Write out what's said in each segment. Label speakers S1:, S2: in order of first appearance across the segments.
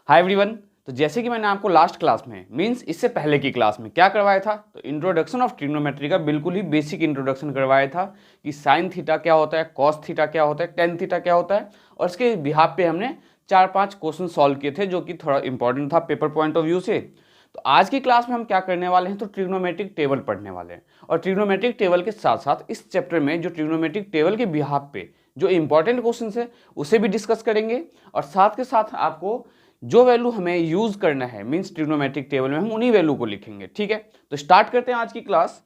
S1: Hi everyone. तो जैसे कि मैंने आपको लास्ट क्लास में मींस इससे पहले की क्लास में क्या करवाया था, तो इंट्रोडक्शन ऑफ ट्रिग्नोमेट्री का बिल्कुल ही बेसिक इंट्रोडक्शन करवाया था कि साइन थीटा क्या होता है, कॉस थीटा क्या होता है, टेन थीटा क्या होता है, और इसके बिहाफ पे हमने 4-5 क्वेश्चन सॉल्व किए थे जो कि थोड़ा इंपॉर्टेंट था पेपर पॉइंट ऑफ व्यू से। तो आज की क्लास में हम क्या करने वाले हैं, तो ट्रिग्नोमेट्रिक टेबल पढ़ने वाले हैं, और ट्रिग्नोमेट्रिक टेबल के साथ साथ इस चैप्टर में जो ट्रिग्नोमेट्रिक टेबल के बिहाफ पे जो इंपॉर्टेंट क्वेश्चन है उसे भी डिस्कस करेंगे, और साथ के साथ आपको जो वैल्यू हमें यूज करना है मींस ट्रिग्नोमेट्रिक टेबल में हम उन्हीं वैल्यू को लिखेंगे। ठीक है, तो स्टार्ट करते हैं आज की क्लास।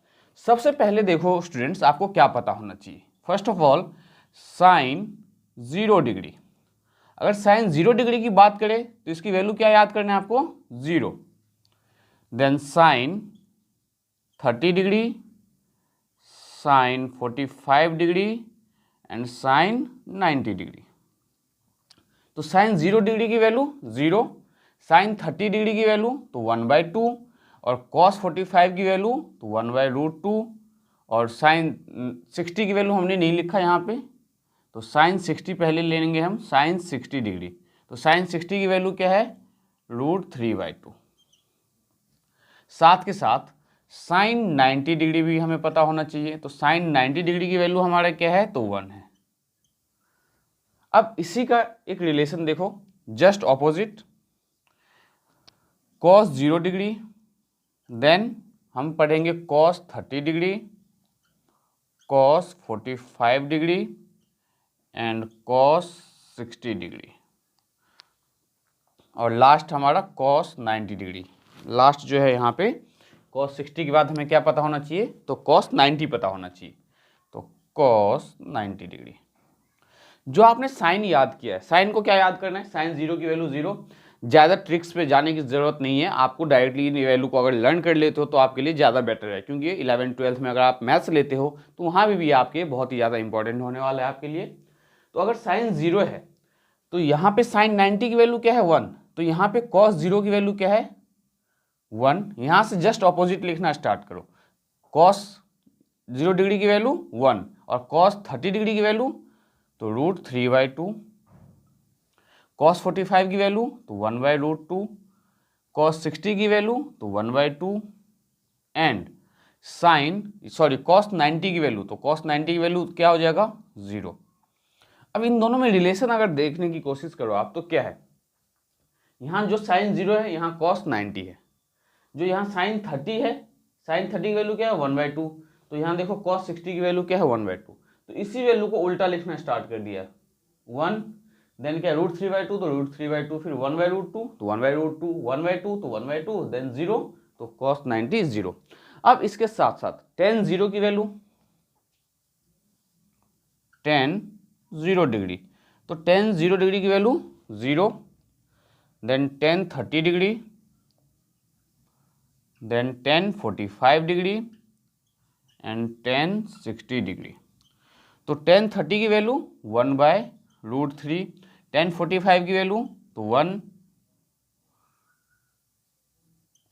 S1: सबसे पहले देखो स्टूडेंट्स, आपको क्या पता होना चाहिए। First of all sine 0 degree. अगर साइन 0 डिग्री की बात करें तो इसकी वैल्यू क्या याद करना है आपको, 0। Then sine 30 degree, sine 45 degree and sine 90 degree. तो साइन 0 डिग्री की वैल्यू 0, साइन 30 डिग्री की वैल्यू तो 1/2, और कॉस 45 की वैल्यू तो 1/√2, और साइन 60 की वैल्यू हमने नहीं लिखा यहाँ पे, तो साइन 60 पहले लेंगे हम, साइन 60 डिग्री। तो साइन 60 की वैल्यू क्या है, √3/2। साथ के साथ साइन 90 डिग्री भी हमें पता होना चाहिए, तो साइन 90 डिग्री की वैल्यू हमारा क्या है, तो 1 है। अब इसी का एक रिलेशन देखो, just opposite, cos 0 degree, then हम पढ़ेंगे cos 30 degree, cos 45 degree and cos 60 degree, और लास्ट हमारा कॉस 90 डिग्री। लास्ट जो है यहाँ पे कॉस 60 के बाद हमें क्या पता होना चाहिए, तो कॉस 90 पता होना चाहिए, तो कॉस 90 डिग्री। जो आपने साइन याद किया है, साइन को क्या याद करना है, साइन 0 की वैल्यू 0। ज़्यादा ट्रिक्स पे जाने की ज़रूरत नहीं है, आपको डायरेक्टली इन वैल्यू को अगर लर्न कर लेते हो तो आपके लिए ज़्यादा बेटर है, क्योंकि 11th-12th में अगर आप मैथ्स लेते हो तो वहाँ भी आपके बहुत ही ज़्यादा इंपॉर्टेंट होने वाला है आपके लिए। तो अगर साइन 0 है तो यहाँ पे साइन 90 की वैल्यू क्या है, 1। तो यहाँ पे कॉस 0 की वैल्यू क्या है, 1। यहाँ से जस्ट ऑपोजिट लिखना स्टार्ट करो, कॉस 0 डिग्री की वैल्यू 1 और कॉस 30 डिग्री की वैल्यू तो √3/2, कॉस 45 की वैल्यू तो 1/√2, कॉस 60 की वैल्यू तो 1/2 एंड कॉस 90 की वैल्यू, तो कॉस 90 की वैल्यू क्या हो जाएगा, 0। अब इन दोनों में रिलेशन अगर देखने की कोशिश करो आप, तो क्या है, यहाँ जो साइन 0 है यहाँ कॉस 90 है, जो यहाँ साइन 30 है, साइन 30 की वैल्यू क्या है, 1/2। तो यहाँ देखो कॉस 60 की वैल्यू क्या है, 1/2। तो इसी वैल्यू को उल्टा लिखना स्टार्ट कर दिया, 1, देन क्या √3/2, तो √3/2, फिर 1/√2 तो 1/√2, 1/2 तो 1/2, देन 0, तो cos 90 0। अब इसके साथ साथ tan 0 की वैल्यू, tan 0 डिग्री, तो tan 0 डिग्री की value 0, then tan 30 degree, then tan 45 degree and tan 60 degree. तो tan 30 की वैल्यू 1/√3, tan 45 की वैल्यू तो 1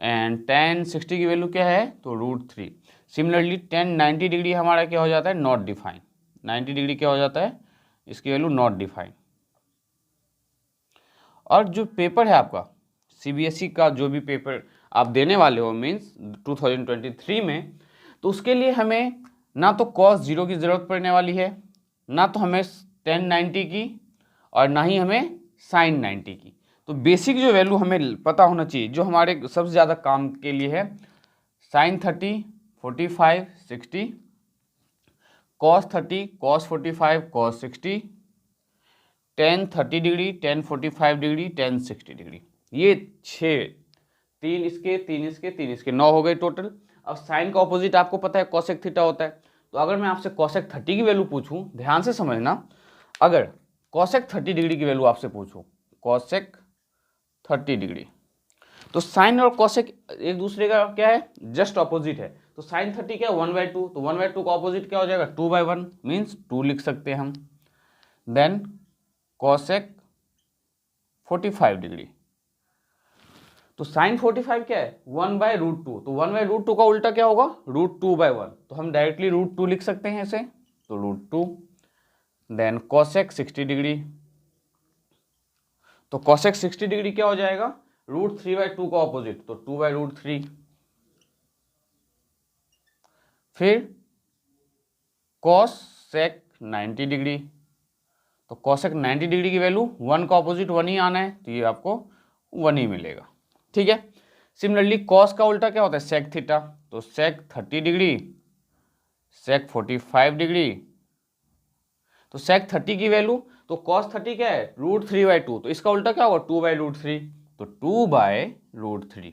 S1: एंड tan 60 की वैल्यू क्या है, तो √3। सिमिलरली tan 90 डिग्री हमारा क्या हो जाता है, नॉट डिफाइन। 90 डिग्री क्या हो जाता है, इसकी वैल्यू नॉट डिफाइन। और जो पेपर है आपका सीबीएसई का, जो भी पेपर आप देने वाले हो मीन्स 2023 में, तो उसके लिए हमें ना तो cos 0 की ज़रूरत पड़ने वाली है, ना तो हमें tan 90 की, और ना ही हमें sin 90 की। तो बेसिक जो वैल्यू हमें पता होना चाहिए, जो हमारे सबसे ज़्यादा काम के लिए है, sin 30, 45, 60, cos 30, cos 45, cos 60, tan 30 degree, tan 45 degree, tan 60 degree. ये 6, 3 इसके, 3 इसके, 3 इसके, 9 हो गए टोटल। अब साइन का ऑपोजिट आपको पता है कोसेक थीटा होता है, तो अगर मैं आपसे कोसेक 30 की वैल्यू पूछूं, ध्यान से समझना, अगर कोसेक 30 डिग्री की वैल्यू आपसे पूछूं, कोसेक 30 डिग्री, तो साइन और कोसेक एक दूसरे का क्या है, जस्ट ऑपोजिट है। तो साइन 30 क्या है, 1/2, तो 1/2 का ऑपोजिट क्या हो जाएगा, 2/1 मीन्स 2 लिख सकते हैं हम। देन कोसेक 45 डिग्री, तो साइन 45 क्या है, 1/√2, तो 1/√2 का उल्टा क्या होगा, √2/1, तो हम डायरेक्टली √2 लिख सकते हैं इसे, तो √2। देन कोसेक 60 डिग्री, तो कॉसेक 60 डिग्री क्या हो जाएगा, √3/2 का ऑपोजिट, तो 2/√3। फिर कॉसेक 90 डिग्री, तो कॉसेक 90 डिग्री की वैल्यू 1 का ऑपोजिट 1 ही आना है, तो ये आपको 1 ही मिलेगा। ठीक है। सिमिलरली कॉस का उल्टा क्या होता है, सेक थीटा, तो सेक 30 डिग्री, सेक 45 डिग्री, तो सेक 30 की वैल्यू, तो कॉस 30 क्या है, √3/2, तो इसका उल्टा क्या होगा, 2/√3, तो 2/√3।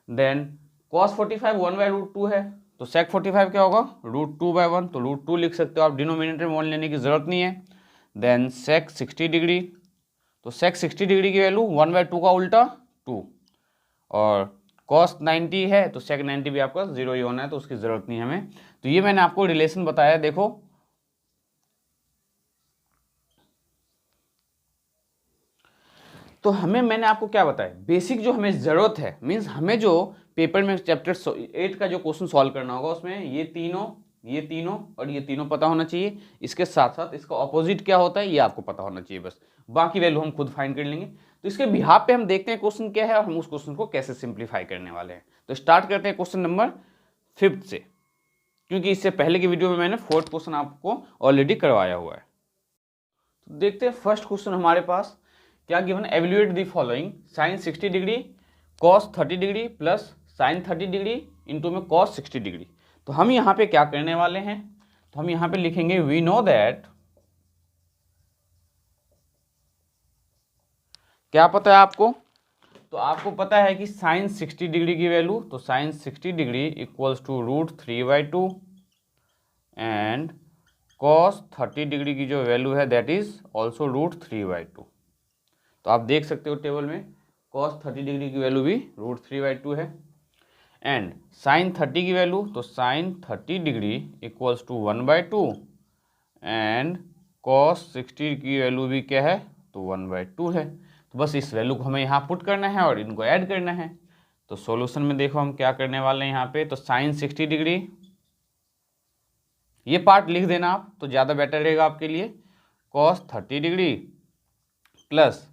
S1: देन कॉस 45 1/√2 है, तो सेक 45 क्या होगा, √2/1, तो √2 लिख सकते हो आप, डिनोमिनेटर में 1 लेने की जरूरत नहीं है। देन सेक 60 डिग्री, तो सेक 60 डिग्री की वैल्यू 1/2 का उल्टा 2, और कॉस 90 है तो सेक 90 भी आपका 0 ही होना है, तो उसकी जरूरत नहीं है हमें। तो ये मैंने आपको रिलेशन बताया, देखो तो मैंने आपको क्या बताया, बेसिक जो हमें जरूरत है, मीन्स हमें जो पेपर में चैप्टर 8 का जो क्वेश्चन सॉल्व करना होगा उसमें ये तीनों और ये तीनों पता होना चाहिए। इसके साथ साथ इसका ऑपोजिट क्या होता है ये आपको पता होना चाहिए, बस बाकी वैल्यू हम खुद फाइंड कर लेंगे। तो इसके बिहाफ पे हम देखते हैं क्वेश्चन क्या है और हम उस क्वेश्चन को कैसे सिंप्लीफाई करने वाले हैं। तो स्टार्ट करते हैं क्वेश्चन नंबर 5 से, क्योंकि इससे पहले की वीडियो में मैंने 4th क्वेश्चन आपको ऑलरेडी करवाया हुआ है। तो देखते हैं फर्स्ट क्वेश्चन हमारे पास क्या given, evaluate the following, sine 60 degree cos 30 degree plus sine 30 degree into में कॉस 60 डिग्री। तो हम यहाँ पे क्या करने वाले हैं, तो हम यहाँ पे लिखेंगे वी नो दैट, क्या पता है आपको, तो आपको पता है कि साइन 60 डिग्री की वैल्यू, तो sine 60 degree equals to √3/2 and cos 30 degree की जो वैल्यू है दैट इज ऑल्सो √3/2। तो आप देख सकते हो टेबल में cos 30 डिग्री की वैल्यू भी √3/2 है, एंड साइन 30 की वैल्यू, तो sine 30 degree equals to 1/2 and cos 60 की वैल्यू भी क्या है, तो 1/2 है। तो बस इस वैल्यू को हमें यहाँ पुट करना है और इनको ऐड करना है। तो सॉल्यूशन में देखो हम क्या करने वाले हैं यहाँ पे, तो साइन 60 डिग्री, ये पार्ट लिख देना आप तो ज़्यादा बेटर रहेगा आपके लिए, cos 30 degree plus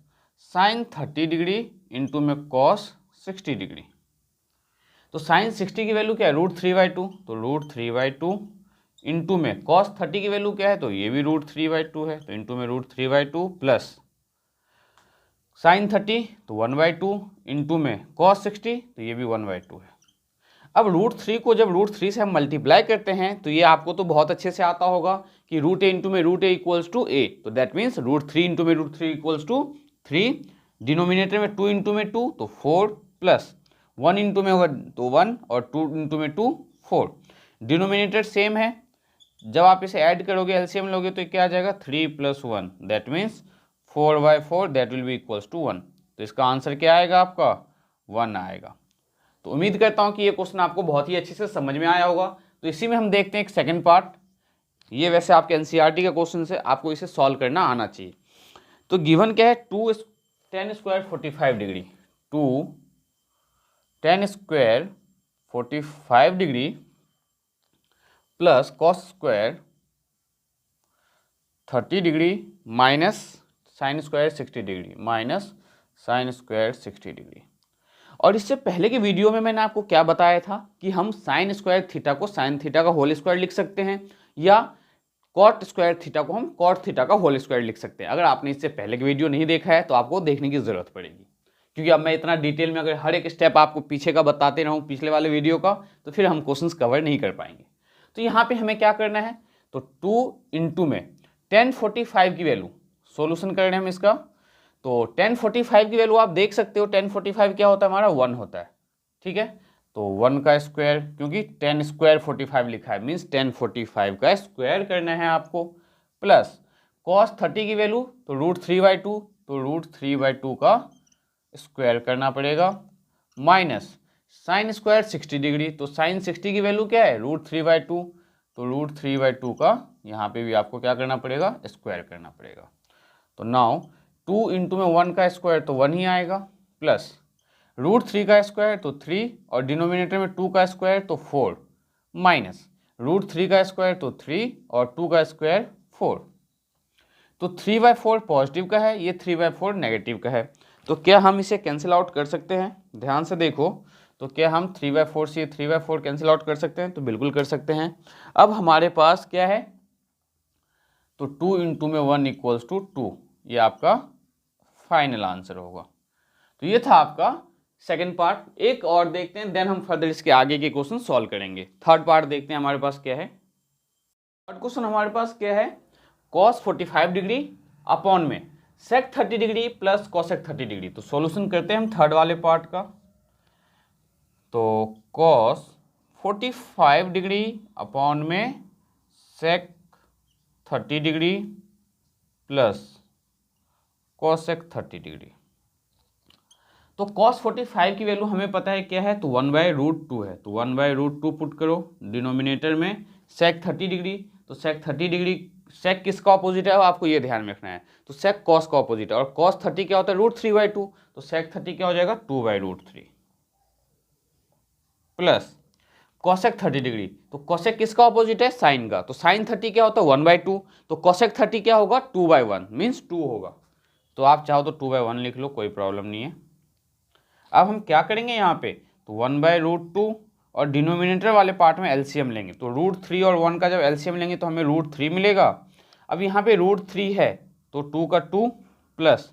S1: sine 30 degree into में cos 60 डिग्री। तो साइन 60 की वैल्यू क्या है, √3/2, तो √3/2 इंटू में cos 30 की वैल्यू क्या है, तो ये भी √3/2 है, तो इंटू में √3/2 प्लस साइन 30 तो 1/2 इंटू में cos 60 तो ये भी 1/2 है। अब √3 को जब √3 से हम मल्टीप्लाई करते हैं तो ये आपको तो बहुत अच्छे से आता होगा कि √a इंटू में √a इक्वल्स टू a, तो दैट मीन्स √3 इंटू में √3 इक्वल्स टू 3, डिनोमिनेटर में 2 इंटू में 2 तो 4 प्लस 1 इंटू में होगा तो 1 और 2 इंटू में 2 4, डिनोमिनेटर सेम है, जब आप इसे ऐड करोगे एलसीएम लोगे तो क्या आ जाएगा 3 + 1 that means 4/4 that will be equals to 1। तो इसका आंसर क्या आएगा आपका 1 आएगा। तो उम्मीद करता हूं कि ये क्वेश्चन आपको बहुत ही अच्छे से समझ में आया होगा। तो इसी में हम देखते हैं एक सेकंड पार्ट, ये वैसे आपके एनसीईआरटी का क्वेश्चन है, आपको इसे सॉल्व करना आना चाहिए। तो गिवन क्या है, 2 tan square 45 degree, 2 tan square 45 degree plus cos square 30 degree minus sine square 60 degree minus sine square 60 degree. और इससे पहले की वीडियो में मैंने आपको क्या बताया था कि हम साइन स्क्वायर थीटा को साइन थीटा का होल स्क्वायर लिख सकते हैं या कॉट स्क्वायर थीटा को हम कॉट थीटा का होल स्क्वायर लिख सकते हैं। अगर आपने इससे पहले की वीडियो नहीं देखा है तो आपको देखने की जरूरत पड़ेगी, क्योंकि अब मैं इतना डिटेल में अगर हर एक स्टेप आपको पीछे का बताते रहूँ पिछले वाले वीडियो का तो फिर हम क्वेश्चंस कवर नहीं कर पाएंगे। तो यहाँ पे हमें क्या करना है, तो 2 इंटू में tan 45 की वैल्यू सोल्यूशन कर रहे हैं हम इसका। तो tan 45 की वैल्यू आप देख सकते हो, tan 45 क्या होता है हमारा 1 होता है, ठीक है। तो 1 का स्क्वायर, क्योंकि tan स्क्वायर 45 लिखा है मीन्स tan 45 का स्क्वायर करना है आपको, प्लस cos 30 की वैल्यू तो √3/2 तो √3/2 का स्क्वायर करना पड़ेगा, माइनस साइन स्क्वायर 60 डिग्री, तो साइन 60 की वैल्यू क्या है √3/2 तो √3/2 का यहाँ पे भी आपको क्या करना पड़ेगा, स्क्वायर करना पड़ेगा। तो नाउ 2 इंटू में 1 का स्क्वायर तो 1 ही आएगा, प्लस √3 का स्क्वायर तो 3 और डिनोमिनेटर में 2 का स्क्वायर तो 4 माइनस √3 का स्क्वायर तो 3 और 2 का स्क्वायर 4। तो 3/4 पॉजिटिव का है, ये 3/4 नेगेटिव का है। तो क्या हम इसे कैंसिल आउट कर सकते हैं? ध्यान से देखो, तो क्या हम 3/4 से 3/4 कैंसिल आउट कर सकते हैं? तो बिल्कुल कर सकते हैं। अब हमारे पास क्या है, तो 2 इंटू में 1 इक्वल्स टू 2, ये आपका फाइनल आंसर होगा। तो ये था आपका सेकंड पार्ट। एक और देखते हैं, देन हम फर्दर इसके आगे के क्वेश्चन सॉल्व करेंगे। थर्ड पार्ट देखते हैं हमारे पास क्या है। थर्ड क्वेश्चन हमारे पास क्या है, cos 45 डिग्री अपॉन में sec 30 degree plus cosec 30 degree. तो सॉल्यूशन करते हैं हम थर्ड वाले पार्ट का। तो cos 45 डिग्री अपॉन में sec 30 degree plus cosec 30 degree. तो cos 45 की वैल्यू हमें पता है क्या है, तो 1/√2 है। तो 1/√2 पुट करो डिनोमिनेटर में। sec 30 डिग्री, तो sec 30 डिग्री, sec किसका ऑपोजिट है आपको ये ध्यान में रखना है। तो sec cos का ऑपोजिट है, और cos 30 क्या होता है, √3/2। तो sec 30 क्या हो जाएगा, 2/√3 प्लस cosec 30 डिग्री। तो cosec किसका ऑपोजिट है, साइन का। तो sin 30 क्या होता है, 1/2। तो cosec 30 क्या होगा, 2/1 मीन्स 2 होगा। तो आप चाहो तो 2/1 लिख लो, कोई प्रॉब्लम नहीं है। अब हम क्या करेंगे यहाँ पे, तो 1/√2 और डिनोमिनेटर वाले पार्ट में एलसीएम लेंगे। तो √3 और 1 का जब एलसीएम लेंगे तो हमें √3 मिलेगा। अब यहाँ पे √3 है तो 2 का 2 प्लस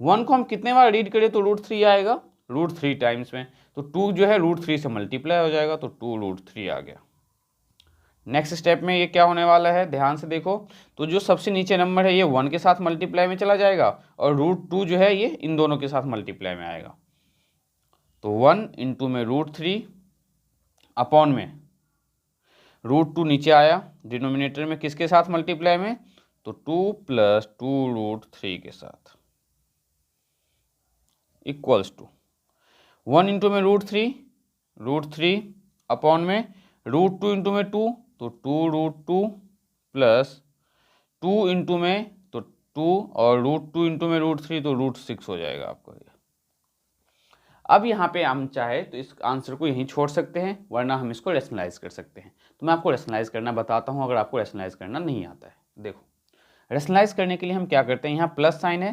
S1: 1 को हम कितने बार रीड करें तो √3 आएगा, √3 टाइम्स में। तो 2 जो है √3 से मल्टीप्लाई हो जाएगा, तो 2√3 आ गया। नेक्स्ट स्टेप में ये क्या होने वाला है, ध्यान से देखो। तो जो सबसे नीचे नंबर है ये 1 के साथ मल्टीप्लाई में चला जाएगा, और √2 जो है ये इन दोनों के साथ मल्टीप्लाई में आएगा। तो 1 इंटू में √3 अपॉन में √2 नीचे आया, डिनोमिनेटर में किसके साथ मल्टीप्लाई में, तो 2 प्लस 2√3 के साथ इक्वल्स टू 1 इंटू में √3 अपॉन में √2 इंटू में 2, तो 2√2 प्लस 2 इंटू में तो 2 और √2 इंटू में √3 तो √6 हो जाएगा आपको ये। अब यहाँ पे हम चाहे तो इस आंसर को यहीं छोड़ सकते हैं, वरना हम इसको रेशनलाइज कर सकते हैं। तो मैं आपको रेशनलाइज करना बताता हूँ, अगर आपको रेशनलाइज करना नहीं आता है। देखो, रेशनलाइज करने के लिए हम क्या करते हैं, यहाँ प्लस साइन है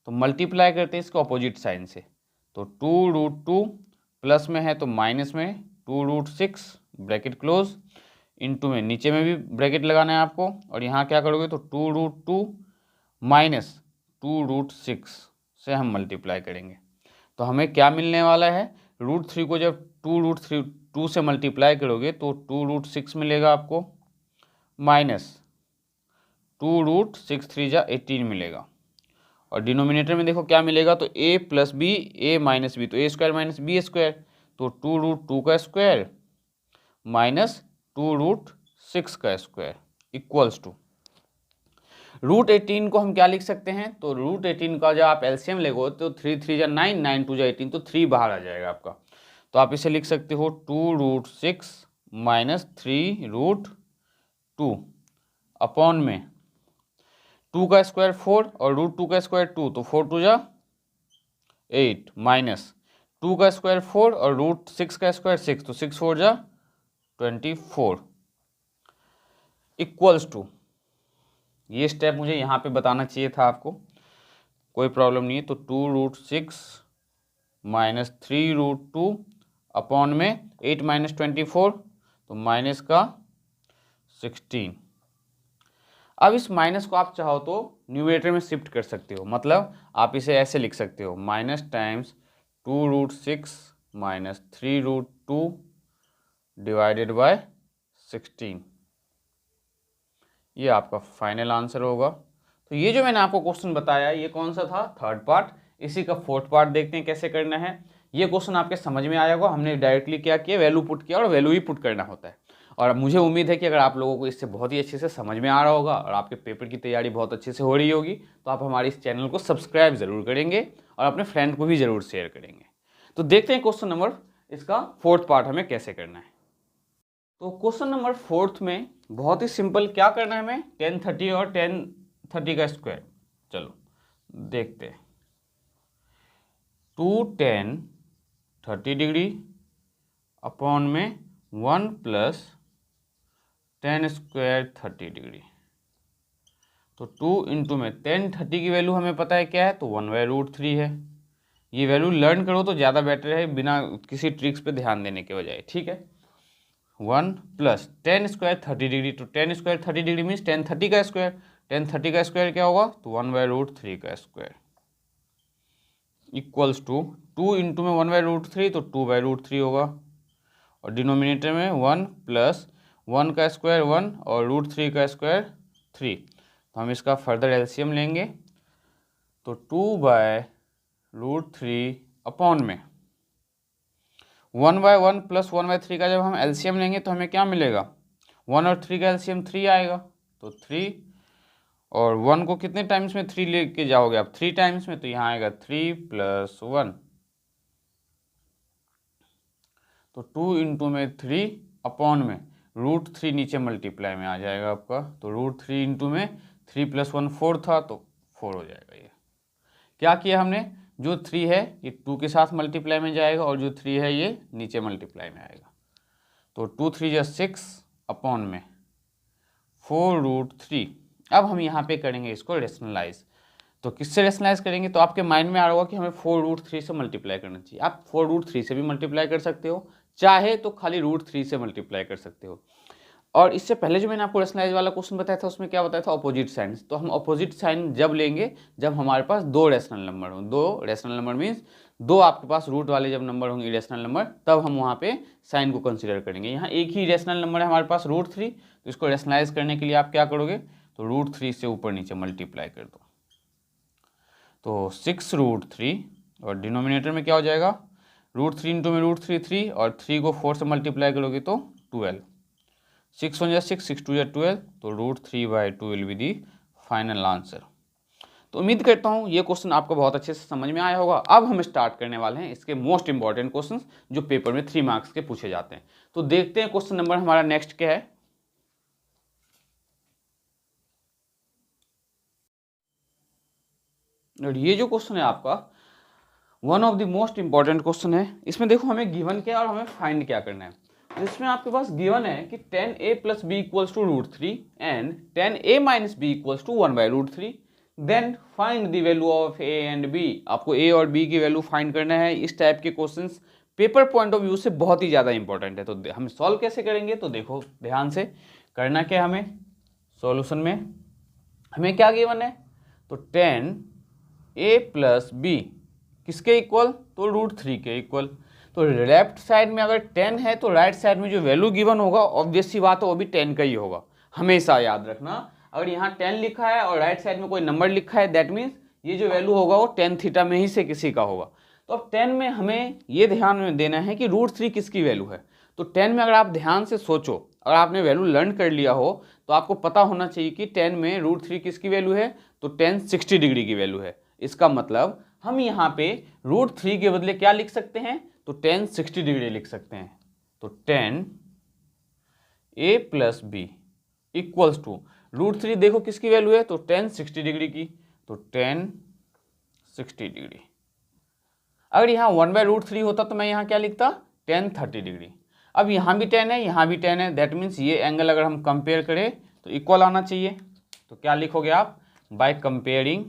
S1: तो मल्टीप्लाई करते हैं इसके ऑपोजिट साइन से। तो 2√2 प्लस में है तो माइनस में 2√6 ब्रैकेट क्लोज, इंटू में नीचे में भी ब्रैकेट लगाना है आपको, और यहाँ क्या करोगे तो 2√2 माइनस 2√6 से हम मल्टीप्लाई करेंगे। तो हमें क्या मिलने वाला है, √3 को जब 2√2 से मल्टीप्लाई करोगे तो 2√6 मिलेगा आपको, माइनस 2√6 3 जा 18 मिलेगा। और डिनोमिनेटर में देखो क्या मिलेगा, तो a plus b, a minus b, तो a square minus b square, तो 2√2 का स्क्वायर माइनस 2√6 का स्क्वायर इक्वल्स टू √18 को हम क्या लिख सकते हैं, तो √18 का जब आप एलसीएम लेगो तो 3 3 जा 9, 9 2 जा 18, तो 3 बाहर आ जाएगा आपका। तो आप इसे लिख सकते हो 2√6 माइनस 3√2 अपॉन में 2 का स्क्वायर 4 और √2 का स्क्वायर 2, तो 4 2 जा 8 माइनस 2 का स्क्वायर 4 और √6 का स्क्वायर 6, तो 6 4 जा 24 इक्वल्स टू, ये स्टेप मुझे यहाँ पे बताना चाहिए था आपको, कोई प्रॉब्लम नहीं है। तो 2√6 माइनस 3√2 अपॉन में 8 माइनस 24, तो माइनस का 16। अब इस माइनस को आप चाहो तो न्यूमरेटर में शिफ्ट कर सकते हो, मतलब आप इसे ऐसे लिख सकते हो, minus times 2√6 minus 3√2 divided by 16, ये आपका फाइनल आंसर होगा। तो ये जो मैंने आपको क्वेश्चन बताया ये कौन सा था, थर्ड पार्ट। इसी का फोर्थ पार्ट देखते हैं कैसे करना है। ये क्वेश्चन आपके समझ में आया होगा, हमने डायरेक्टली क्या किया, वैल्यू पुट किया, और वैल्यू ही पुट करना होता है। और मुझे उम्मीद है कि अगर आप लोगों को इससे बहुत ही अच्छे से समझ में आ रहा होगा और आपके पेपर की तैयारी बहुत अच्छे से हो रही होगी, तो आप हमारे इस चैनल को सब्सक्राइब ज़रूर करेंगे और अपने फ्रेंड को भी ज़रूर शेयर करेंगे। तो देखते हैं क्वेश्चन नंबर इसका फोर्थ पार्ट हमें कैसे करना है। तो क्वेश्चन नंबर फोर्थ में बहुत ही सिंपल, क्या करना है हमें, 10 30 और 10 30 का स्क्वायर। चलो देखते हैं। 2 10 30 डिग्री अपॉन में 1 प्लस 10 स्क्वायर 30 डिग्री। तो 2 इंटू में tan 30 की वैल्यू हमें पता है क्या है, तो 1/√3 है। ये वैल्यू लर्न करो तो ज़्यादा बेटर है, बिना किसी ट्रिक्स पे ध्यान देने के बजाय, ठीक है। 1 प्लस tan स्क्वायर 30 डिग्री, तो tan square 30 degree means tan 30 का स्क्वायर, tan 30 का स्क्वायर क्या होगा, तो 1/√3 का स्क्वायर इक्वल्स टू 2 इंटू में 1/√3 तो 2/√3 होगा, और डिनोमिनेटर में 1 प्लस 1 का स्क्वायर 1 और √3 का स्क्वायर 3। तो हम इसका फर्दर एलसीएम लेंगे, तो 2/√3 अपॉन में 1/1 प्लस 1/3 का जब हम एलसीएम लेंगे तो हमें क्या मिलेगा, 1 और 3 का एलसीएम 3 आएगा, तो 3 और 1 को कितने टाइम्स में 3 लेके जाओगे आप, 3 टाइम्स में, तो यहाँ आएगा 3 + 1, तो 2 इंटू में 3 अपॉन में √3 नीचे मल्टीप्लाई में आ जाएगा आपका, तो √3 इंटू में 3 + 1 4 था, तो 4 हो जाएगा। ये क्या किया हमने, जो 3 है ये 2 के साथ मल्टीप्लाई में जाएगा, और जो 3 है ये नीचे मल्टीप्लाई में आएगा, तो 2 3 = 6 अपॉन में 4√3। अब हम यहाँ पे करेंगे इसको रेशनलाइज, तो किससे रेशनलाइज करेंगे, तो आपके माइंड में आ रहा होगा कि हमें 4√3 से मल्टीप्लाई करना चाहिए। आप 4√3 से भी मल्टीप्लाई कर सकते हो, चाहे तो खाली √3 से मल्टीप्लाई कर सकते हो। और इससे पहले जो मैंने आपको रेशनलाइज वाला क्वेश्चन बताया था उसमें क्या बताया था, अपोजिट साइन। तो हम अपोजिट साइन जब लेंगे जब हमारे पास दो रेशनल नंबर हों, दो रेशनल नंबर मीन्स दो आपके पास रूट वाले जब नंबर होंगे इरेशनल नंबर, तब हम वहाँ पे साइन को कंसिडर करेंगे। यहाँ एक ही रेशनल नंबर है हमारे पास √3, तो इसको रेशनलाइज करने के लिए आप क्या करोगे, तो √3 से ऊपर नीचे मल्टीप्लाई कर दो, तो 6√3 और डिनोमिनेटर में क्या हो जाएगा, √3 इंटू में √3 3 और 3 को 4 से मल्टीप्लाई करोगे तो 12, 6 1 = 6, 6 2 = 12, तो √3/2 will be the final answer. तो उम्मीद करता हूँ ये क्वेश्चन आपको बहुत अच्छे से समझ में आया होगा। अब हम स्टार्ट करने वाले हैं इसके मोस्ट इंपॉर्टेंट क्वेश्चंस जो पेपर में 3 मार्क्स के पूछे जाते हैं। तो देखते हैं क्वेश्चन नंबर हमारा नेक्स्ट क्या है। और ये जो क्वेश्चन है आपका one of the most important question है। इसमें देखो हमें गिवन क्या है और हमें फाइंड क्या करना है। तो इसमें आपके पास गिवन है कि tan a + b = √3 and tan a - b = 1/√3, then find the value of a and b। आपको a और b की वैल्यू फाइंड करना है। इस टाइप के questions paper point of view से बहुत ही ज़्यादा इंपॉर्टेंट है। तो हम सॉल्व कैसे करेंगे, तो देखो ध्यान से करना क्या, हमें सॉल्यूशन में हमें क्या गिवन है, तो tan a + b किसके इक्वल, तो √3 के इक्वल। तो लेफ्ट साइड में अगर 10 है तो राइट साइड में जो वैल्यू गिवन होगा ऑब्वियस सी बात है वो भी 10 का ही होगा। हमेशा याद रखना, अगर यहाँ 10 लिखा है और राइट साइड में कोई नंबर लिखा है दैट मीन्स ये जो वैल्यू होगा वो tan थीटा में ही से किसी का होगा। तो अब 10 में हमें ये ध्यान में देना है कि √3 किसकी वैल्यू है। तो 10 में अगर आप ध्यान से सोचो, अगर आपने वैल्यू लर्न कर लिया हो तो आपको पता होना चाहिए कि 10 में √3 किसकी वैल्यू है, तो tan 60 डिग्री की वैल्यू है। इसका मतलब हम यहाँ पे √3 के बदले क्या लिख सकते हैं, तो tan 60 डिग्री लिख सकते हैं। तो tan a + b = √3 देखो किसकी वैल्यू है, तो tan 60 डिग्री की, तो tan 60 डिग्री। अगर यहाँ 1/√3 होता तो मैं यहाँ क्या लिखता, tan 30 डिग्री। अब यहाँ भी 10 है, यहाँ भी 10 है, दैट मीन्स ये एंगल अगर हम कंपेयर करें तो इक्वल आना चाहिए। तो क्या लिखोगे आप, बाय कंपेयरिंग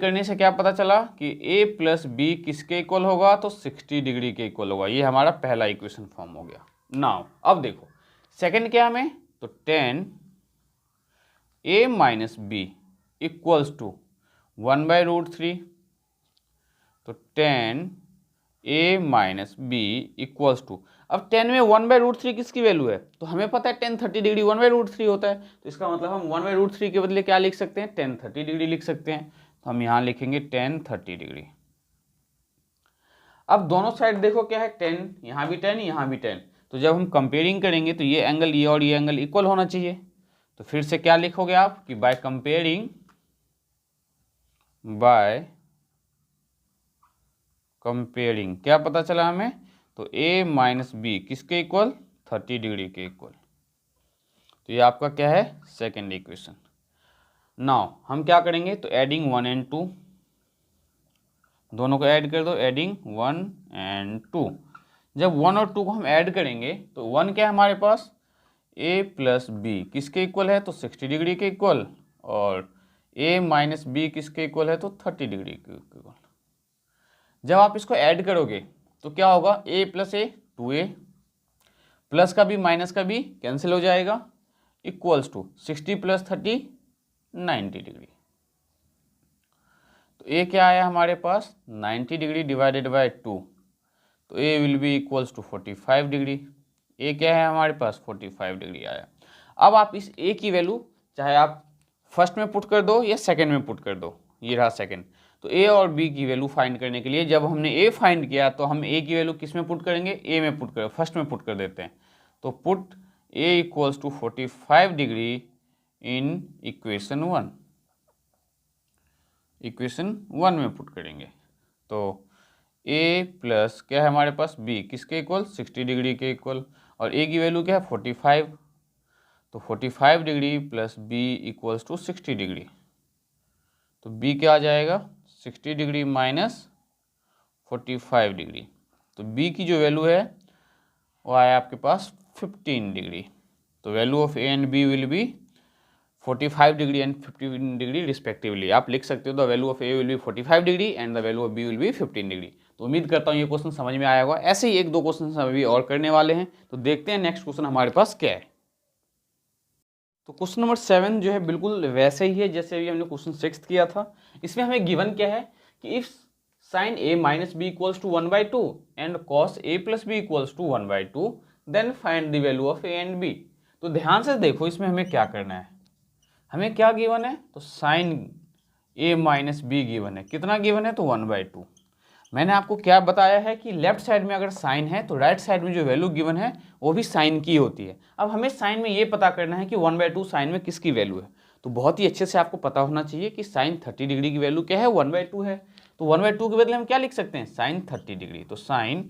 S1: करने से क्या पता चला कि a + b किसके इक्वल होगा, तो 60 डिग्री के इक्वल होगा। ये हमारा पहला इक्वेशन फॉर्म हो गया। नाउ अब देखो सेकंड क्या हमें, तो tan a - b = 1/√3। तो tan a - b = अब 10 में 1/√3 किसकी वैल्यू है, तो हमें पता है tan 30 डिग्री 1/√3 होता है। तो इसका मतलब हम 1/√3 के बदले क्या लिख सकते हैं, tan 30 डिग्री लिख सकते हैं। तो हम यहाँ लिखेंगे tan 30 डिग्री। अब दोनों साइड देखो क्या है, 10, यहाँ भी 10, यहाँ भी 10। तो जब हम कंपेयरिंग करेंगे तो ये एंगल ये और ये एंगल इक्वल होना चाहिए। तो फिर से क्या लिखोगे आप कि बाय कंपेयरिंग क्या पता चला हमें, तो a - b किसके इक्वल, 30 डिग्री के इक्वल। तो ये आपका क्या है, सेकेंड इक्वेशन। नाउ हम क्या करेंगे, तो एडिंग 1 and 2, दोनों को ऐड कर दो, एडिंग 1 and 2। जब 1 और 2 को हम ऐड करेंगे तो 1 क्या है हमारे पास, a प्लस बी किसके इक्वल है, तो 60 डिग्री के इक्वल, और a माइनस बी किसके इक्वल है, तो 30 डिग्री के इक्वल। जब आप इसको ऐड करोगे तो क्या होगा, a plus A 2a, plus का भी माइनस का भी कैंसिल हो जाएगा, इक्वल्स टू 60 प्लस 30 90 डिग्री। तो a क्या आया हमारे पास, 90 डिग्री डिवाइडेड बाय 2, तो a will be equals to 45 degree. a क्या है हमारे पास, 45 डिग्री आया। अब आप इस a की वैल्यू चाहे आप फर्स्ट में पुट कर दो या सेकंड में पुट कर दो, ये रहा सेकंड। तो a और b की वैल्यू फाइंड करने के लिए जब हमने a फाइंड किया तो हम a की वैल्यू किस में पुट करेंगे, a में पुट कर, फर्स्ट में पुट कर देते हैं। तो put a equals to 45 degree in equation 1, equation 1 में पुट करेंगे। तो a प्लस क्या है हमारे पास, b किसके इक्वल, 60 डिग्री के इक्वल, और a की वैल्यू क्या है 45, तो 45 degree plus b equals to 60 degree. तो b क्या आ जाएगा, 60 डिग्री माइनस 45 डिग्री। तो b की जो वैल्यू है वो आया आपके पास 15 डिग्री। तो value of a and b will be 45 degree and 15 degree respectively. आप लिख सकते हो the value of a will be 45 degree and the value of b will B 15 degree. तो उम्मीद करता हूँ ये क्वेश्चन समझ में आया होगा। ऐसे ही एक दो क्वेश्चन हम अभी और करने वाले हैं, तो देखते हैं नेक्स्ट क्वेश्चन हमारे पास क्या है। तो क्वेश्चन नंबर 7 जो है बिल्कुल वैसे ही है जैसे अभी हमने क्वेश्चन 6 किया था। इसमें हमें गिवन क्या है कि if sine a minus b equals to 1/2 and cos a plus b equals to 1/2 then find the value of a and b। तो ध्यान से देखो इसमें हमें क्या करना है, हमें क्या गिवन है, तो sine a minus b given है। कितना गिवन है, तो 1/2। मैंने आपको क्या बताया है कि लेफ्ट साइड में अगर साइन है तो राइट साइड में जो वैल्यू गिवन है वो भी साइन की होती है। अब हमें साइन में ये पता करना है कि 1/2 साइन में किसकी वैल्यू है। तो बहुत ही अच्छे से आपको पता होना चाहिए कि साइन 30 डिग्री की वैल्यू क्या है, 1/2 है। तो 1/2 के बदले हम क्या लिख सकते हैं, साइन 30 डिग्री। तो sine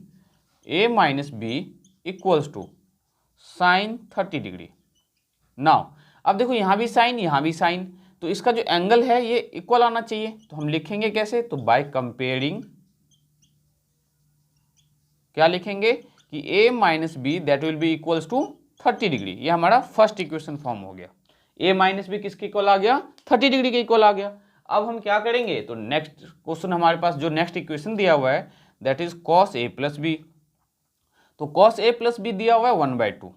S1: a minus b equals to sine 30 degree. Now अब देखो यहाँ भी साइन यहाँ भी साइन, तो इसका जो एंगल है ये इक्वल आना चाहिए। तो हम लिखेंगे कैसे, तो बाय कंपेयरिंग, क्या लिखेंगे कि a minus b that will be equals to 30 degree. ये हमारा फर्स्ट इक्वेशन फॉर्म हो गया। a माइनस बी किसके इक्वल आ गया, 30 डिग्री के इक्वल आ गया। अब हम क्या करेंगे, तो नेक्स्ट क्वेश्चन हमारे पास जो नेक्स्ट इक्वेशन दिया हुआ है that is cos a plus b. तो कॉस a प्लस बी दिया हुआ है 1/2।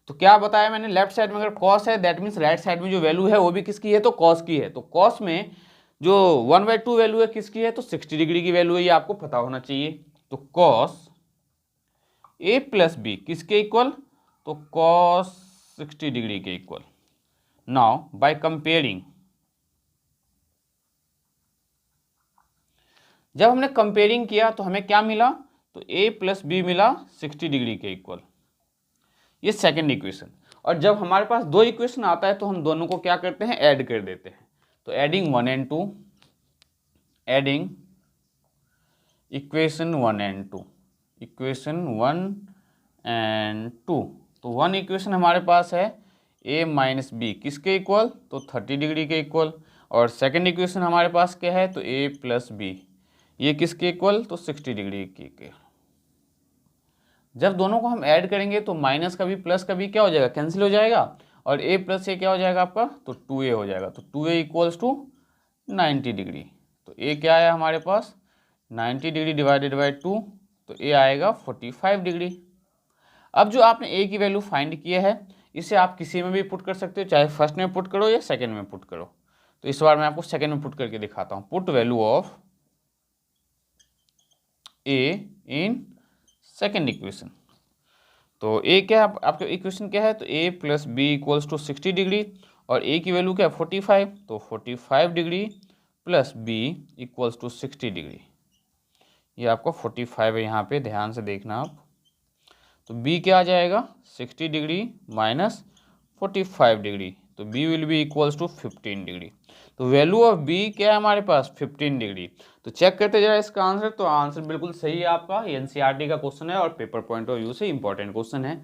S1: तो क्या बताया मैंने, लेफ्ट साइड में अगर कॉस है दैट मीन्स राइट साइड में जो वैल्यू है वो भी किसकी है, तो कॉस की है। तो कॉस में जो 1/2 वैल्यू है किसकी है, तो 60 डिग्री की वैल्यू है, ये आपको पता होना चाहिए। तो कॉस a प्लस बी किसके इक्वल, तो कॉस 60 डिग्री के इक्वल। नाउ बाय कंपेयरिंग, जब हमने कंपेयरिंग किया तो हमें क्या मिला, तो a प्लस बी मिला 60 डिग्री के इक्वल, ये सेकंड इक्वेशन। और जब हमारे पास दो इक्वेशन आता है तो हम दोनों को क्या करते हैं, ऐड कर देते हैं। तो adding 1 and 2, adding equation 1 and 2, equation 1 and 2। तो वन इक्वेशन हमारे पास है a माइनस बी किसके इक्वल, तो 30 डिग्री के इक्वल, और सेकंड इक्वेशन हमारे पास क्या है, तो a प्लस बी ये किसके इक्वल, तो 60 डिग्री के। जब दोनों को हम ऐड करेंगे तो माइनस का भी प्लस का भी क्या हो जाएगा, कैंसिल हो जाएगा, और a प्लस ए क्या हो जाएगा आपका, तो 2a हो जाएगा। तो 2a इक्वल्स टू 90 डिग्री। तो a क्या आया हमारे पास, 90 डिग्री डिवाइडेड बाई 2, तो a आएगा 45 डिग्री। अब जो आपने a की वैल्यू फाइंड किया है इसे आप किसी में भी पुट कर सकते हो, चाहे फर्स्ट में पुट करो या सेकेंड में पुट करो। तो इस बार मैं आपको सेकेंड में पुट करके दिखाता हूँ। Put value of a in second equation. तो a क्या है आपका इक्वेशन क्या है, तो a plus b equals to 60 degree, और a की वैल्यू क्या है 45, तो 45 degree plus b equals to 60 degree. ये आपका 45 है, यहाँ पे ध्यान से देखना आप। तो b क्या आ जाएगा, 60 डिग्री माइनस 45 डिग्री, तो b will be equals to 15 degree. तो वैल्यू ऑफ b क्या है हमारे पास, 15 डिग्री। तो चेक करते जरा इसका आंसर, तो आंसर बिल्कुल सही है आपका। ये एनसीईआरटी का क्वेश्चन है और पेपर पॉइंट ऑफ व्यू से इंपॉर्टेंट क्वेश्चन है।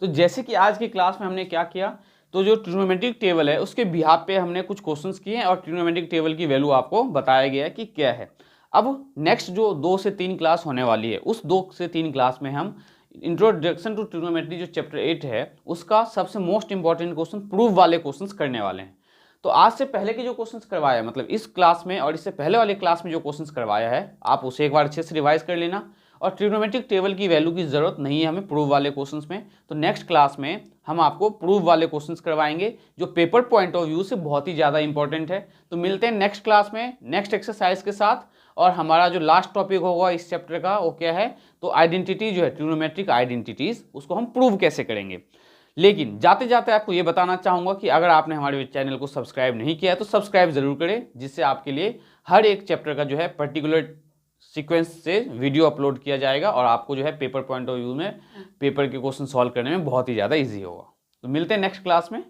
S1: तो जैसे कि आज की क्लास में हमने क्या किया, तो जो ट्रिग्नोमेट्रिक टेबल है उसके बिहाफ पे हमने कुछ क्वेश्चंस किए हैं और ट्रिग्नोमेट्रिक टेबल की वैल्यू आपको बताया गया है कि क्या है। अब नेक्स्ट जो 2 से 3 क्लास होने वाली है, उस 2 से 3 क्लास में हम इंट्रोडक्शन टू ट्रिग्नोमेट्री जो चैप्टर 8 है उसका सबसे मोस्ट इंपॉर्टेंट क्वेश्चन प्रूफ वाले क्वेश्चंस करने वाले हैं। तो आज से पहले के जो क्वेश्चंस करवाया है, मतलब इस क्लास में और इससे पहले वाले क्लास में जो क्वेश्चंस करवाया है, आप उसे एक बार अच्छे से रिवाइज कर लेना। और ट्रिग्नोमेट्रिक टेबल की वैल्यू की ज़रूरत नहीं है हमें प्रूफ वाले क्वेश्चंस में। तो नेक्स्ट क्लास में हम आपको प्रूफ वाले क्वेश्चंस करवाएंगे जो पेपर पॉइंट ऑफ व्यू से बहुत ही ज़्यादा इंपॉर्टेंट है। तो मिलते हैं नेक्स्ट क्लास में नेक्स्ट एक्सरसाइज के साथ। और हमारा जो लास्ट टॉपिक होगा इस चैप्टर का वो क्या है, तो आइडेंटिटी जो है, ट्रिग्नोमेट्रिक आइडेंटिटीज, उसको हम प्रूव कैसे करेंगे। लेकिन जाते जाते आपको ये बताना चाहूँगा कि अगर आपने हमारे चैनल को सब्सक्राइब नहीं किया है तो सब्सक्राइब ज़रूर करें, जिससे आपके लिए हर एक चैप्टर का जो है पर्टिकुलर सीक्वेंस से वीडियो अपलोड किया जाएगा और आपको जो है पेपर पॉइंट ऑफ व्यू में पेपर के क्वेश्चन सॉल्व करने में बहुत ही ज़्यादा ईजी होगा। तो मिलते हैं नेक्स्ट क्लास में।